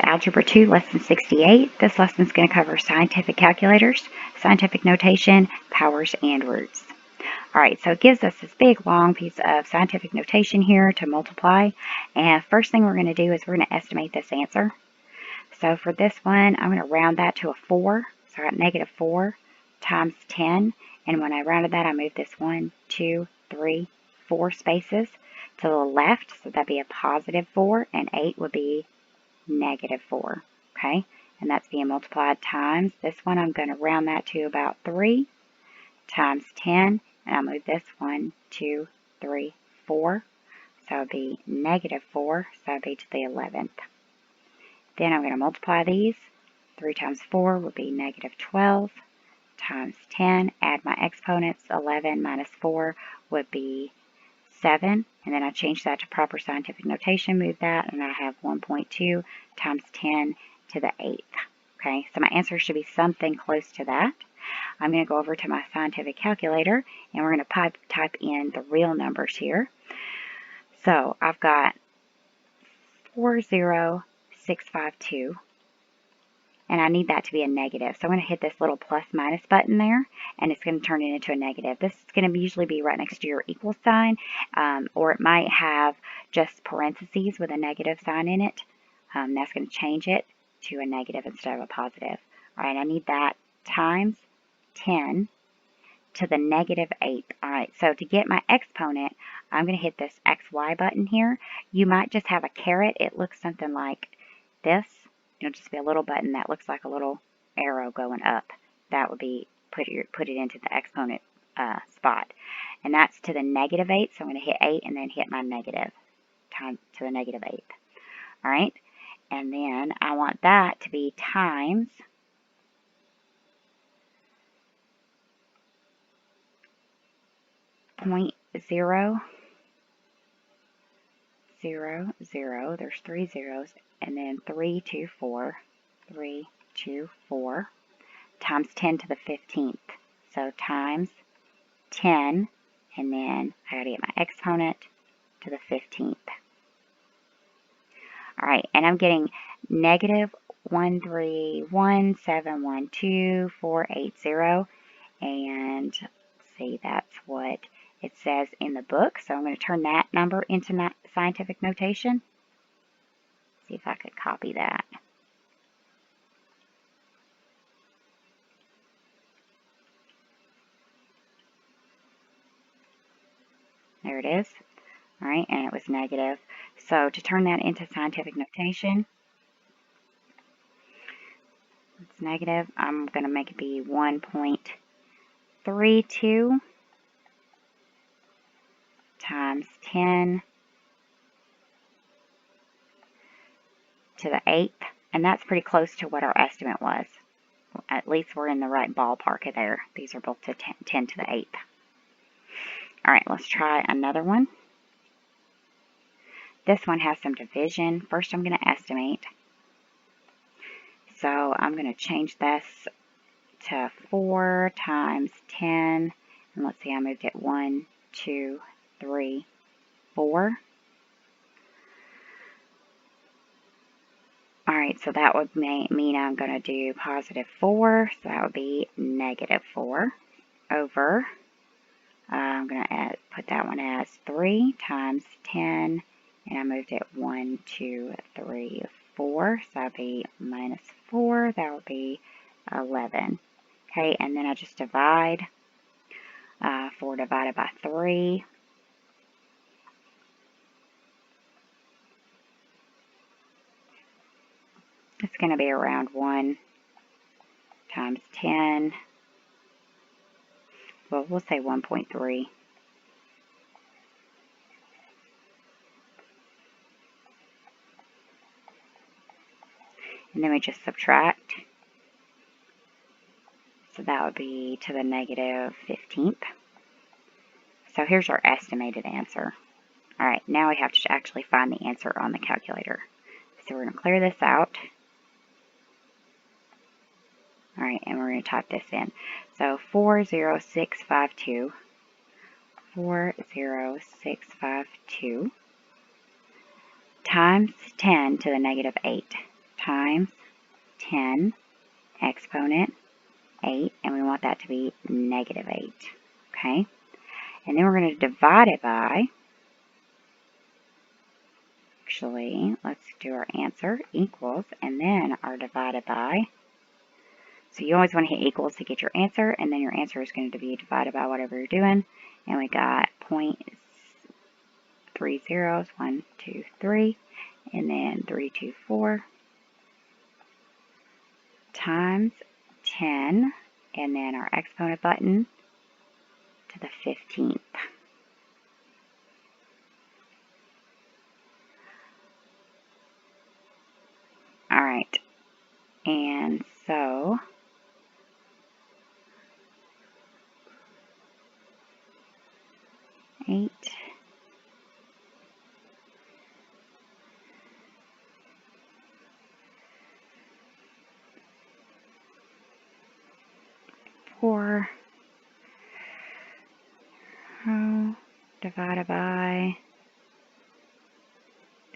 to Algebra 2, Lesson 68. This lesson is going to cover scientific calculators, scientific notation, powers, and roots. All right, so it gives us this big, long piece of scientific notation here to multiply. And first thing we're going to do is we're going to estimate this answer. So for this one, I'm going to round that to a 4. So I got negative 4 times 10. And when I rounded that, I moved this 1, 2, 3, 4 spaces to the left. So that'd be a positive 4, and 8 would be negative 4, okay? And that's being multiplied times this one. I'm going to round that to about 3 times 10, and I'll move this 1, 2, 3, 4. So it'll be negative 4, so it'll be to the 11th. Then I'm going to multiply these. 3 times 4 would be negative 12 times 10. Add my exponents. 11 minus 4 would be 7, and then I change that to proper scientific notation, move that, and I have 1.2 times 10 to the 8th. Okay, so my answer should be something close to that. I'm going to go over to my scientific calculator, and we're going to type in the real numbers here. So I've got 40652. And I need that to be a negative. So I'm going to hit this little plus minus button there, and it's going to turn it into a negative. This is going to usually be right next to your equal sign, or it might have just parentheses with a negative sign in it. That's going to change it to a negative instead of a positive. All right, I need that times 10 to the negative 8th. All right, so to get my exponent, I'm going to hit this XY button here. You might just have a caret. It looks something like this. It'll just be a little button that looks like a little arrow going up. That would be put it into the exponent spot. And that's to the negative 8, so I'm going to hit 8 and then hit my negative time to the negative 8th. All right, and then I want that to be times 0.000. There's 3 zeros, and then 324 times 10 to the 15th. So times 10, and then I gotta get my exponent to the 15th. All right, and I'm getting negative 131712480, and let's see, that's what it says in the book. So I'm going to turn that number into scientific notation. See if I could copy that. There it is. All right, and it was negative. So to turn that into scientific notation, it's negative. I'm going to make it be 1.32 times 10 to the 8th, and that's pretty close to what our estimate was. At least we're in the right ballpark there. These are both to 10 to the 8th. All right, let's try another one. This one has some division. First, I'm going to estimate. So I'm going to change this to 4 times 10, and let's see, I moved it 1, 2, 3, 4. All right, so that would mean I'm going to do positive 4, so that would be negative 4 over, I'm going to put that one as 3 times 10, and I moved it 1, 2, 3, 4, so that would be minus 4, that would be 11. Okay, and then I just divide, 4 divided by 3. It's going to be around 1 times 10. Well, we'll say 1.3. And then we just subtract. So that would be to the negative 15th. So here's our estimated answer. All right, now we have to actually find the answer on the calculator. So we're going to clear this out. All right, and we're going to type this in. So 40652 times 10 to the negative 8 times 10 exponent 8, and we want that to be negative 8. Okay? And then we're going to divide it by, actually, let's do our answer, equals, and then our divided by. So you always want to hit equals to get your answer, and then your answer is going to be divided by whatever you're doing. And we got 0.30, 1, 2, 3, and then 3, 2, 4 times 10, and then our exponent button to the 15th. All right, and so eight, four, divided by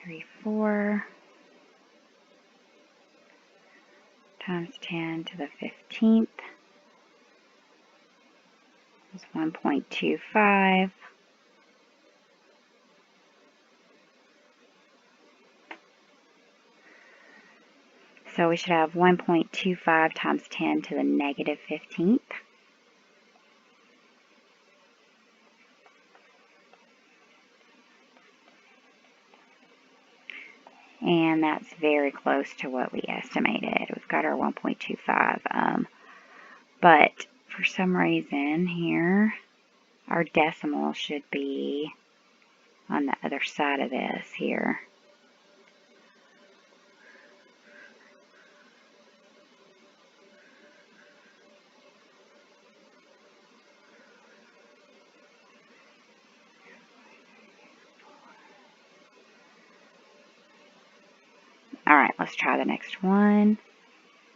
3, 4 times 10 to the 15th is 1.25. So we should have 1.25 times 10 to the negative 15th. And that's very close to what we estimated. We've got our 1.25. But for some reason here, our decimal should be on the other side of this here. All right, let's try the next one.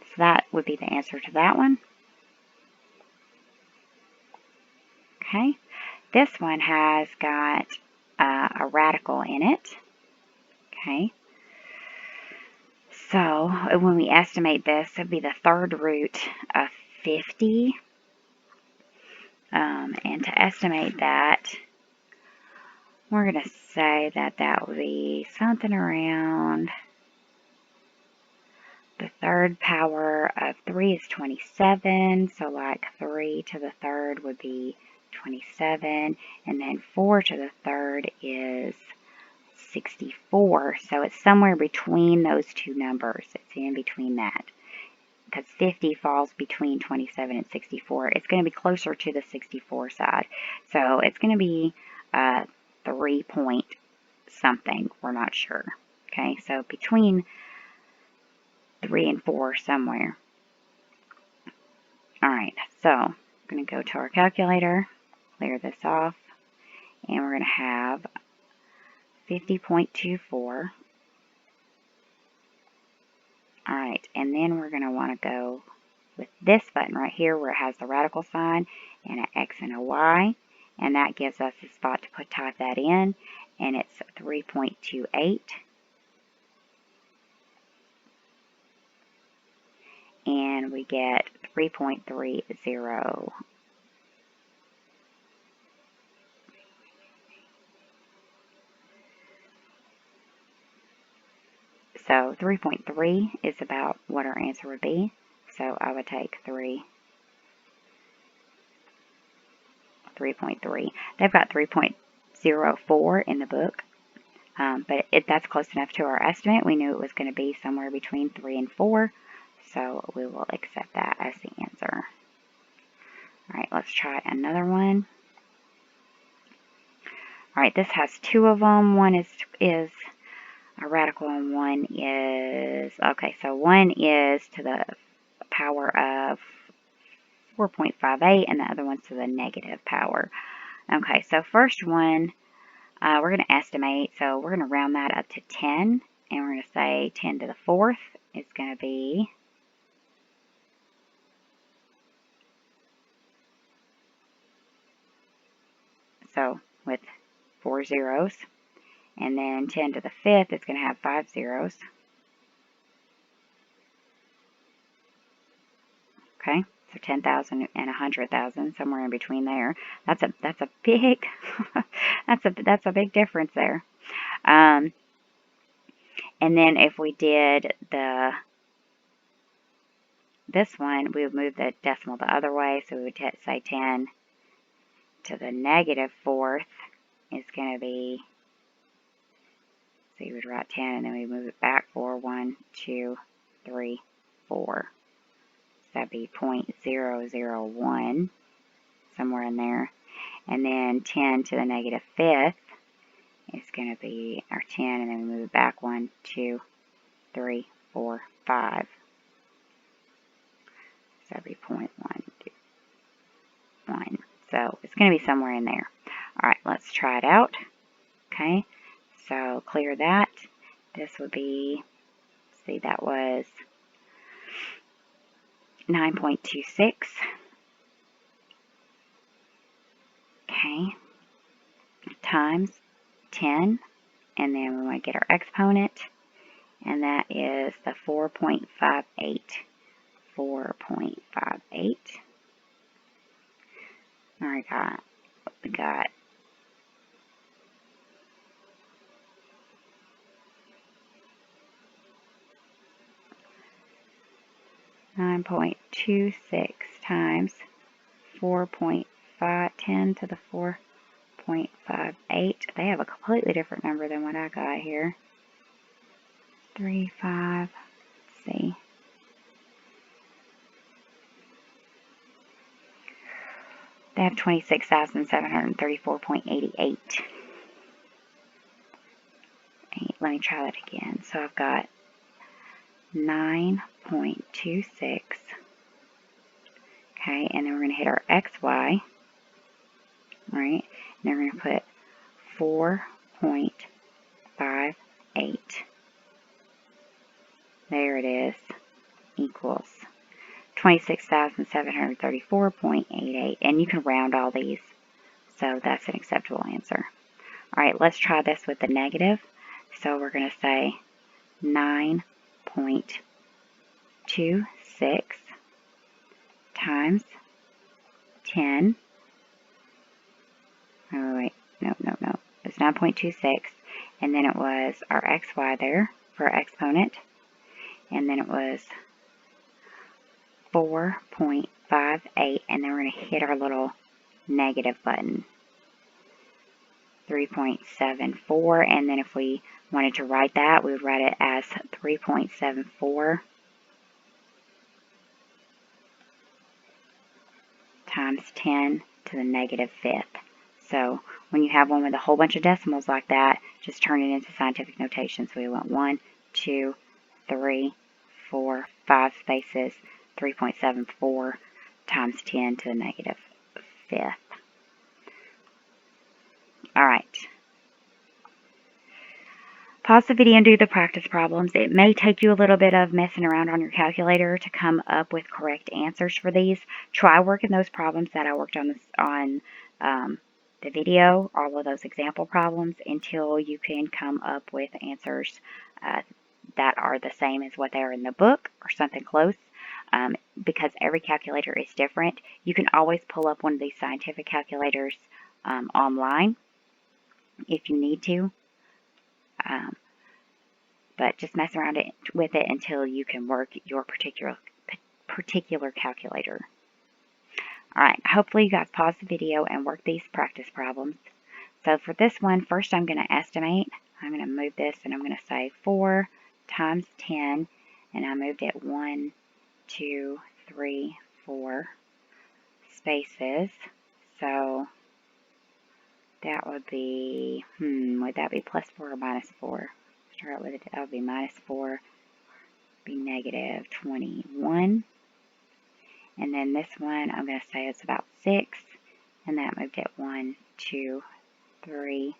So that would be the answer to that one. Okay, this one has got a radical in it. Okay, so when we estimate this, it would be the third root of 50. And to estimate that, we're going to say that that would be something around the third power of 3 is 27, so like 3 to the third would be 27, and then 4 to the third is 64, so it's somewhere between those two numbers. It's in between that, because 50 falls between 27 and 64. It's going to be closer to the 64 side, so it's going to be 3 point something. We're not sure. Okay, so between 3 and 4 somewhere. Alright, so I'm going to go to our calculator, clear this off, and we're going to have 50.24. Alright, and then we're going to want to go with this button right here where it has the radical sign and an X and a Y, and that gives us a spot to type that in, and it's 3.28. And we get 3.30. So 3.3 is about what our answer would be. So I would take 3.3. They've got 3.04 in the book, but that's close enough to our estimate. We knew it was going to be somewhere between 3 and 4. So we will accept that as the answer. Alright, let's try another one. Alright, this has two of them. One is a radical and one is, okay, so one is to the power of 4.58 and the other one's to the negative power. Okay, so first one, we're going to estimate, so we're going to round that up to 10, and we're going to say 10 to the 4th is going to be, so with 4 zeros, and then 10 to the 5th is going to have 5 zeros. Okay, so 10,000 and 100,000, somewhere in between there. That's a big that's a big difference there. And then if we did this one, we would move the decimal the other way, so we would say 10 to the negative fourth is going to be, so you would write 10 and then we move it back 4, 1, 2, 3, 4. So that'd be 0.001, somewhere in there. And then 10 to the negative fifth is going to be our 10, and then we move it back 1, 2, 3, 4, 5. So that'd be 0.1, 2, 1. So it's going to be somewhere in there. All right, let's try it out. Okay, so clear that. This would be, see, that was 9.26. Okay, times 10, and then we want to get our exponent, and that is the 4.58. 4.58. All right, we got 9.26 times 4.510 to the 4.58. They have a completely different number than what I got here. 35. Let's see. They have 26,734.88. Let me try that again. So I've got 9.26. Okay, and then we're going to hit our XY. All right, and then we're going to put 4.58. There it is, equals 26,734.88. And you can round all these, so that's an acceptable answer. All right, let's try this with the negative. So we're going to say 9.26 times 10. Oh, wait, no. It's 9.26, and then it was our XY there for our exponent, and then it was 4.58, and then we're going to hit our little negative button, 3.74, and then if we wanted to write that, we would write it as 3.74 times 10 to the negative fifth. So when you have one with a whole bunch of decimals like that, just turn it into scientific notation. So we want 1, 2, 3, 4, 5 spaces, 3.74 times 10 to the negative fifth. All right. Pause the video and do the practice problems. It may take you a little bit of messing around on your calculator to come up with correct answers for these. Try working those problems that I worked on the video, all of those example problems, until you can come up with answers that are the same as what they are in the book or something close. Because every calculator is different, you can always pull up one of these scientific calculators online if you need to. But just mess around with it until you can work your particular calculator. Alright, hopefully you guys pause the video and work these practice problems. So for this one, first I'm going to estimate. I'm going to move this and I'm going to say 4 times 10, and I moved it 1, 2, 3, 4 spaces. So that would be, would that be plus 4 or minus 4? Start with it, that would be minus 4, be negative 21. And then this one, I'm going to say it's about 6, and that moved it 1, 2, 3,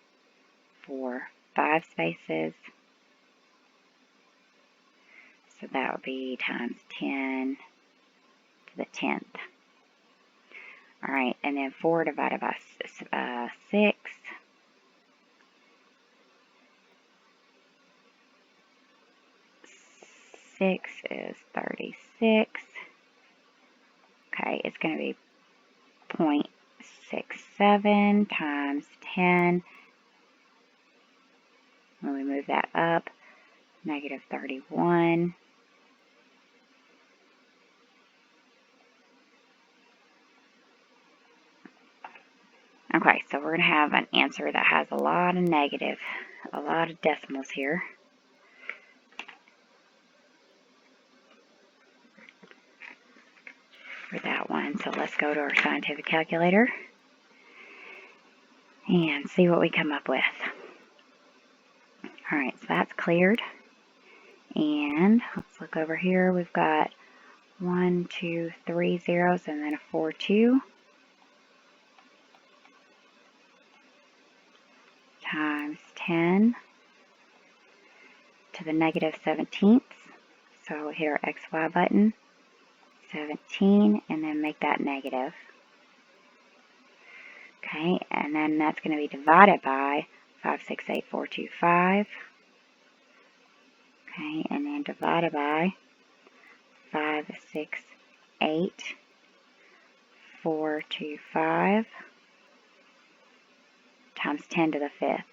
4, 5 spaces. So that would be times 10 to the 10th. All right, and then 4 divided by 6. 6 is 36. Okay, it's going to be 0.67 times 10. When we move that up, negative 31. Okay, so we're going to have an answer that has a lot of decimals here. For that one. So let's go to our scientific calculator and see what we come up with. Alright, so that's cleared. And let's look over here. We've got 1, 2, 3 zeros and then a 4, 2 times 10 to the negative 17th. So hit our XY button, 17, and then make that negative. Okay, and then that's going to be divided by 568,425. Okay, and then divided by 568,425 times 10 to the 5th.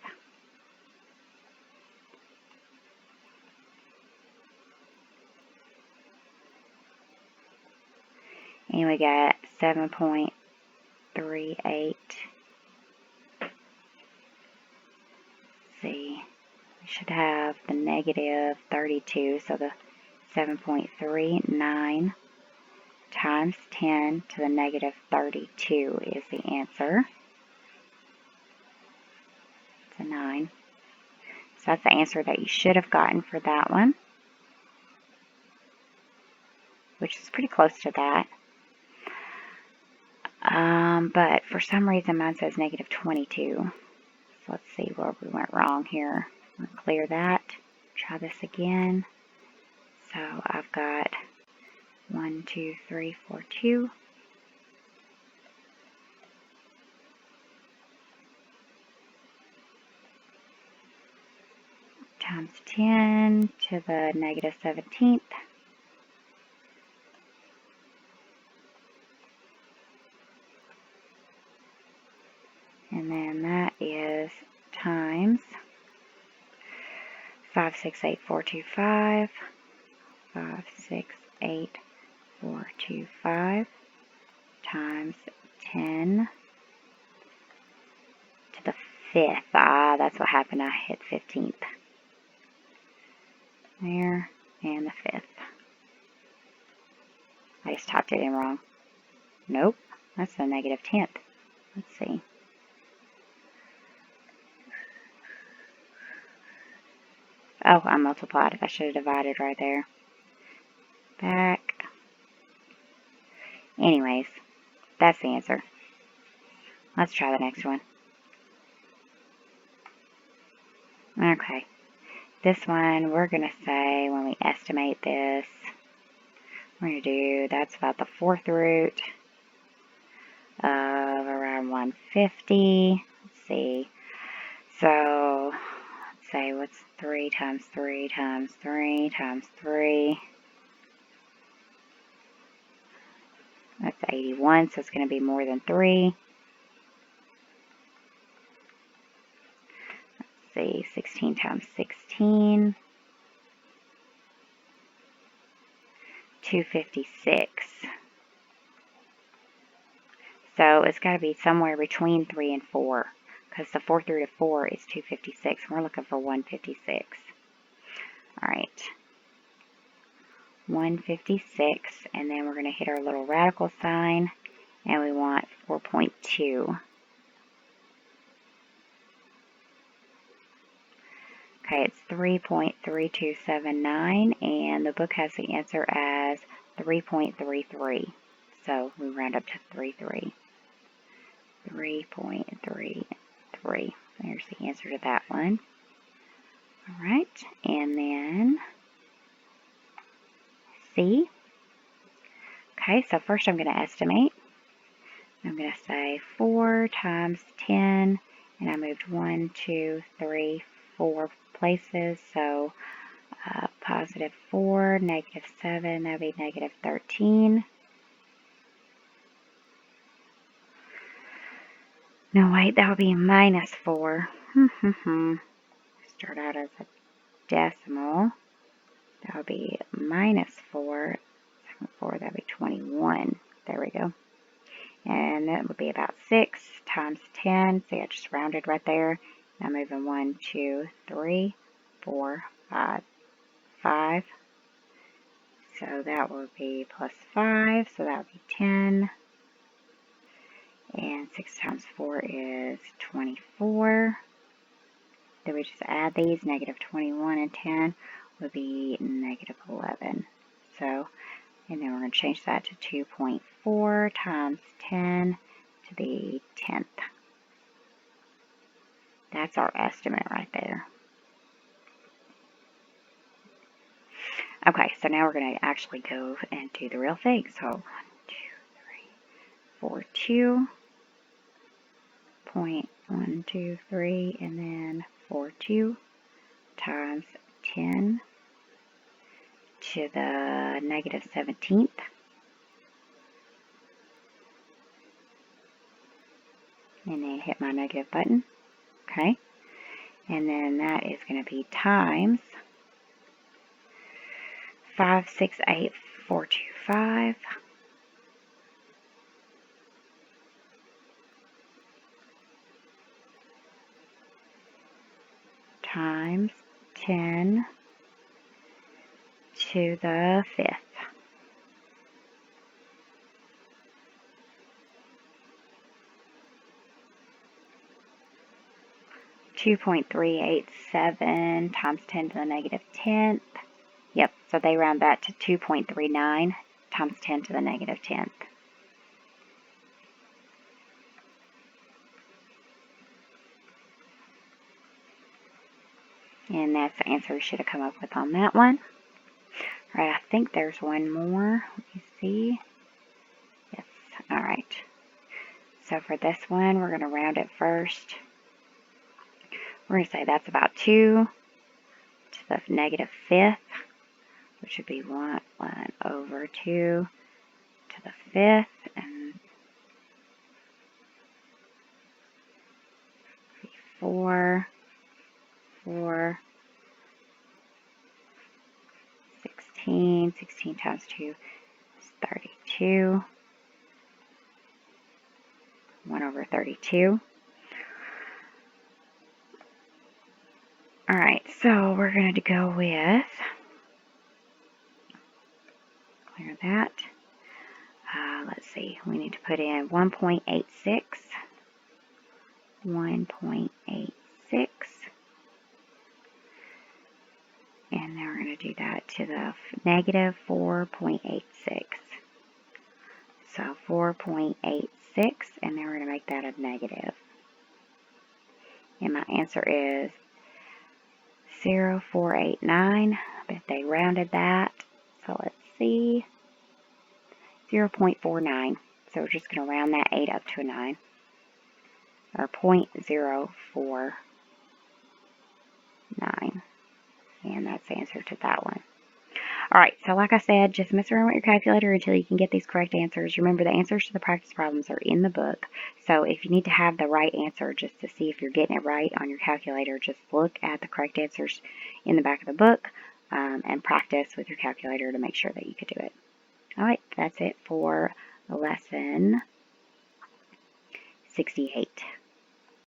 And we got 7.38. See, we should have the negative 32, so the 7.39 times 10 to the negative 32 is the answer. It's a 9. So that's the answer that you should have gotten for that one, which is pretty close to that. But for some reason mine says negative 22. So let's see where we went wrong here. I'm going to clear that. Try this again. So I've got 1, 2, 3, 4, 2. Times 10 to the negative 17th. And then that is times 568,425, 568,425 times 10 to the 5th. That's what happened. I hit 15th. There, and the 5th. I just typed it in wrong. Nope, that's the negative 10th. Let's see. Oh, I multiplied. I should have divided right there. Back. Anyways, that's the answer. Let's try the next one. Okay. This one, we're going to say, when we estimate this, we're going to do, that's about the 4th root of around 150. Let's see. So, let's say, what's 3 times 3 times 3 times 3? That's 81, so it's going to be more than 3. Let's see, 16 times 16. 256. So it's got to be somewhere between 3 and 4, because the 4th root of 4 is 256. We're looking for 156. All right. 156, and then we're going to hit our little radical sign, and we want 4.2. Okay, it's 3.3279, and the book has the answer as 3.33. So we round up to 3.3. 3.33. There's the answer to that one. All right, and then C. Okay, so first I'm going to estimate. I'm going to say 4 times 10, and I moved 1, 2, 3, 4 places, so positive 4, negative 7, that would be negative 13. No, wait, that would be minus 4. Start out as a decimal. That would be minus 4. 4, that would be 21. There we go. And that would be about 6 times 10. See, I just rounded right there. Now moving 1, 2, 3, 4, 5, 5. So that will be plus 5. So that would be 10. And 6 times 4 is 24. Then we just add these. Negative 21 and 10 would be negative 11. So, and then we're going to change that to 2.4 times 10 to the 10th. That's our estimate right there. Okay, so now we're going to actually go and do the real thing. So 1, 2, 3, 4, 2. 0.123 and then 42 times 10 to the negative 17th. And then hit my negative button. Okay. And then that is going to be times 568425 times 10 to the 5th. 2.387 times 10 to the negative 10th. Yep, so they round that to 2.39 times 10 to the negative 10th. And that's the answer we should have come up with on that one. All right, I think there's one more. Let me see. Yes, all right. So for this one, we're going to round it first. We're going to say that's about 2 to the negative 5th, which would be 1 over 2 to the 5th, and 4, 16. 16 times 2 is 32. 1 over 32. Alright, so we're going to go with, clear that. Let's see, we need to put in 1.86. 1.86. And then we're going to do that to the negative 4.86. So 4.86, and then we're going to make that a negative. And my answer is 0.489. I bet they rounded that. So let's see. 0.49. So we're just going to round that 8 up to a 9. Or 0.049. And that's the answer to that one. Alright, so like I said, just mess around with your calculator until you can get these correct answers. Remember, the answers to the practice problems are in the book. So if you need to have the right answer just to see if you're getting it right on your calculator, just look at the correct answers in the back of the book and practice with your calculator to make sure that you could do it. Alright, that's it for lesson 68.